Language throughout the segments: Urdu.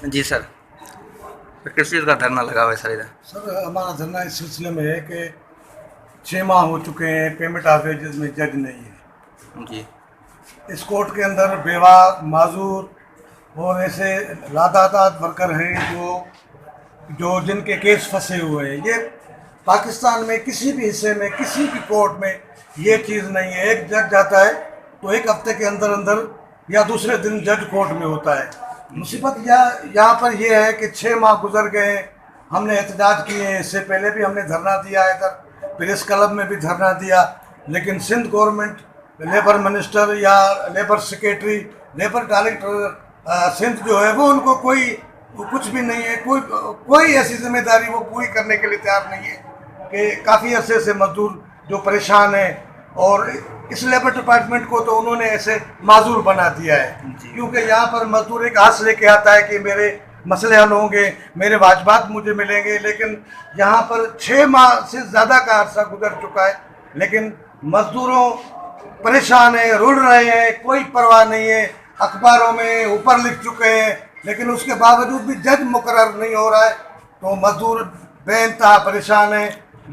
جی سر، کس چیز کا دھرنا لگا ہوا ہے سر ادھر؟ سر ہمارا دھرنا اس سلسلے میں ہے کہ 6 ماہ ہو چکے ہیں پیمنٹ آف ویجز میں جج نہیں ہے. جی اس کورٹ کے اندر بیوہ، معذور اور ایسے لاتعداد ورکر ہیں جو جن کے کیس پھنسے ہوئے ہیں. یہ پاکستان میں کسی بھی حصے میں کسی بھی کورٹ میں یہ چیز نہیں ہے. ایک جج جاتا ہے تو ایک ہفتے کے اندر اندر یا دوسرے دن جج کورٹ میں ہوتا ہے. مصیبت یہاں پر یہ ہے کہ 6 ماہ گزر گئے ہیں. ہم نے احتجاج کیے ہیں، اس سے پہلے بھی ہم نے دھرنا دیا ہے ادھر پریس کلب میں بھی دھرنا دیا، لیکن سندھ گورنمنٹ، لیبر منسٹر یا labour secretary, labour director Sindh جو ہے وہ ان کو کوئی کچھ بھی نہیں ہے، کوئی ایسی ذمہ داری وہ پوری کرنے کے لیے تیار نہیں ہے. کہ کافی عرصے سے مزدور جو پریشان ہیں، اور اس لیبر ڈپارٹمنٹ کو تو انہوں نے ایسے معذور بنا دیا ہے. کیونکہ یہاں پر مزدور ایک آس لے کے آتا ہے کہ میرے مسئلے حل ہوں گے، میرے واجبات مجھے ملیں گے، لیکن یہاں پر 6 ماہ سے زیادہ کا عرصہ گزر چکا ہے، لیکن مزدوروں پریشان ہیں، رول رہے ہیں، کوئی پرواہ نہیں ہے. اخباروں میں اوپر لکھ چکے ہیں، لیکن اس کے باوجود بھی جج مقرر نہیں ہو رہا ہے. تو مزدور بے انتہا پریشان ہیں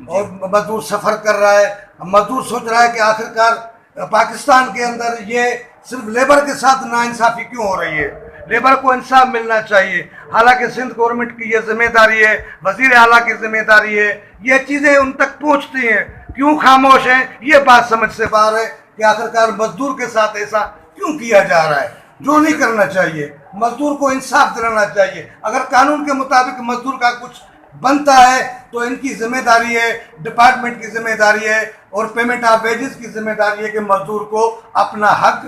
اور مزدور سفر کر رہا ہے. مزدور سوچ رہا ہے کہ آخرکار پاکستان کے اندر یہ صرف لیبر کے ساتھ ناانصافی کیوں ہو رہی ہے. لیبر کو انصاف ملنا چاہیے. حالانکہ سندھ گورنمنٹ کی یہ ذمہ داری ہے، وزیر اعلیٰ کی ذمہ داری ہے. یہ چیزیں ان تک پہنچتی ہیں، کیوں خاموش ہیں؟ یہ بات سمجھ سے باہر ہے کہ آخرکار مزدور کے ساتھ ایسا کیوں کیا جا رہا ہے، جو نہیں کرنا چاہیے. مزدور کو انصاف دلانا چاہیے. اگر قانون کے مطابق مزدور کا کچھ بنتا ہے تو ان کی ذمہ داری ہے، ڈپارٹمنٹ کی ذمہ داری ہے اور پیمنٹ آف ویجز کی ذمہ داری ہے کہ مزدور کو اپنا حق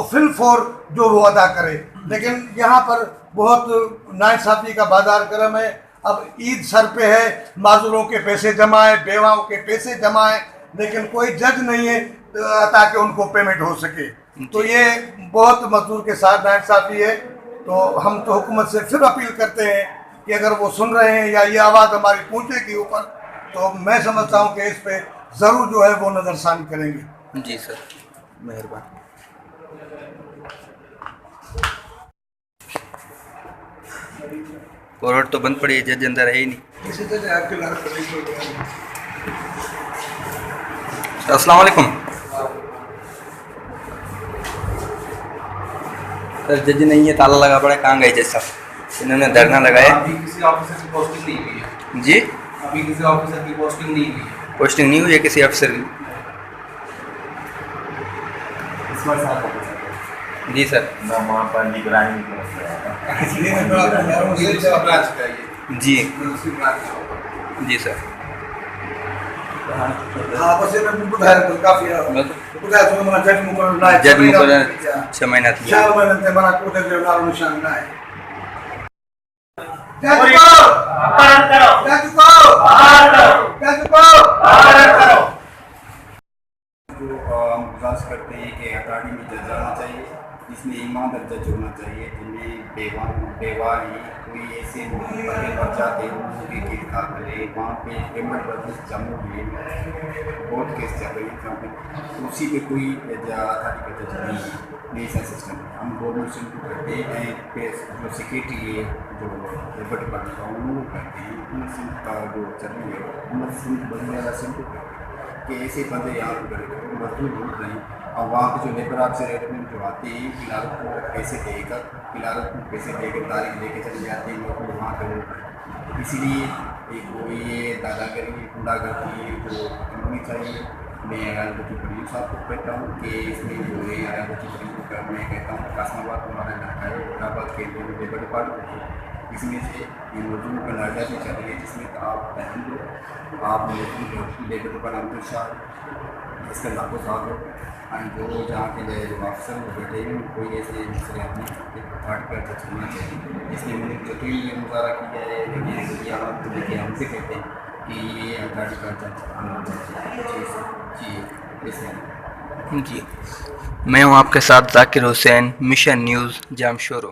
فی الفور جو وہ ادا کرے. لیکن یہاں پر بہت ناانصافی کا بازار گرم ہے. اب عید سر پہ ہے، معذوروں کے پیسے جمع ہیں، بیواؤں کے پیسے جمع ہیں، لیکن کوئی جج نہیں ہے تاکہ ان کو پیمنٹ ہو سکے. تو یہ بہت مزدور کے ساتھ ناانصافی ہے. تو ہم تو حکومت سے پھر اپیل کرتے ہیں کہ اگر وہ سن رہے ہیں یا یہ آواز ہماری پہنچے گی اوپر، تو میں سمجھتا ہوں کہ اس پہ ضرور جو ہے وہ نظر ثانی کریں گے. جی سر، مہربانی. کورٹ تو بند پڑی ہے، جج اندر ہے ہی نہیں. السلام علیکم سر. جج نہیں ہے، تالا لگا پڑا ہے. کہاں گئے جج صاحب؟ انہوں نے دھرنا لگایا. کسی آفیسر کی پوسٹنگ نہیں ہوئی ہے. جی ابھی کسی آفیسر کی پوسٹنگ نہیں ہوئی ہے. پوسٹنگ نہیں ہوئی ہے کسی افسر کی؟ جی سر. جی جی سر. جج مقرر 6 مہینہ تھی. ہم گزارش کرتے ہیں کہ اکاڈمی میں جج آنا چاہیے، جس میں ایماندار جج ہونا چاہیے، جن میں بیوہ ہیں، کوئی ایسے بندے پر جاتے ہیں ان کی کیس کا کرے. وہاں پہ پیمنٹ پر جمع ہوئے بہت کیس چل رہی ہے، کیونکہ اسی پہ کوئی اتھارٹی کا جج نہیں ہے. ایسا سسٹم ہم گورنمنٹ سے کرتے ہیں. جو سیکریٹری ہے جو لیبر ڈپارٹمنٹ کا انہوں کرتے ہیں. ان سندھ کا جو چل رہی ہے ان سندھ بڑی زیادہ سندھ کو کہ ایسے بندے یہاں پہ کرے مزدور ڈھونڈ رہے ہیں. اور وہاں پہ جو لیبر آفیسر جو آتے ہیں کلارک کو پیسے دے کر، کلارک کو پیسے دے کر تاریخ لے کے چلے جاتے ہیں لوگ وہاں پہ روک رہے ہیں. اسی لیے ایک وہ یہ دادا گری گنڈا گردی جو ہونی چاہیے. میں عدالتی پریو صاحب کو کہتا ہوں کہ اس میں جو ہے عدالتی پریو کا میں کہتا ہوں قاسم آباد ہمارا علاقہ ہے، حیدرآباد کے لیبر ڈپارٹمنٹ اس میں سے یہ مزدوروں کا ناجائز چل رہی ہے، جس میں آپ لیبر ڈپارٹمنٹ شاہ اس کا لاکھوں صاحب ہو جو جہاں کے جو افسر وہ بیٹھے ہیں کوئی ایسے مسئلے اپنے تھرڈ پر جج ہونا چاہیے. اس لیے میں نے جٹیل یہ مظاہرہ کیا ہے، لیکن یہ آپ کو دیکھے ہم سے کہتے ہیں کہ یہ اتھارٹی کا جج آنا چاہیے. جی اس میں جی. میں ہوں آپ کے ساتھ ذاکر حسین، مشن نیوز، جامشورو.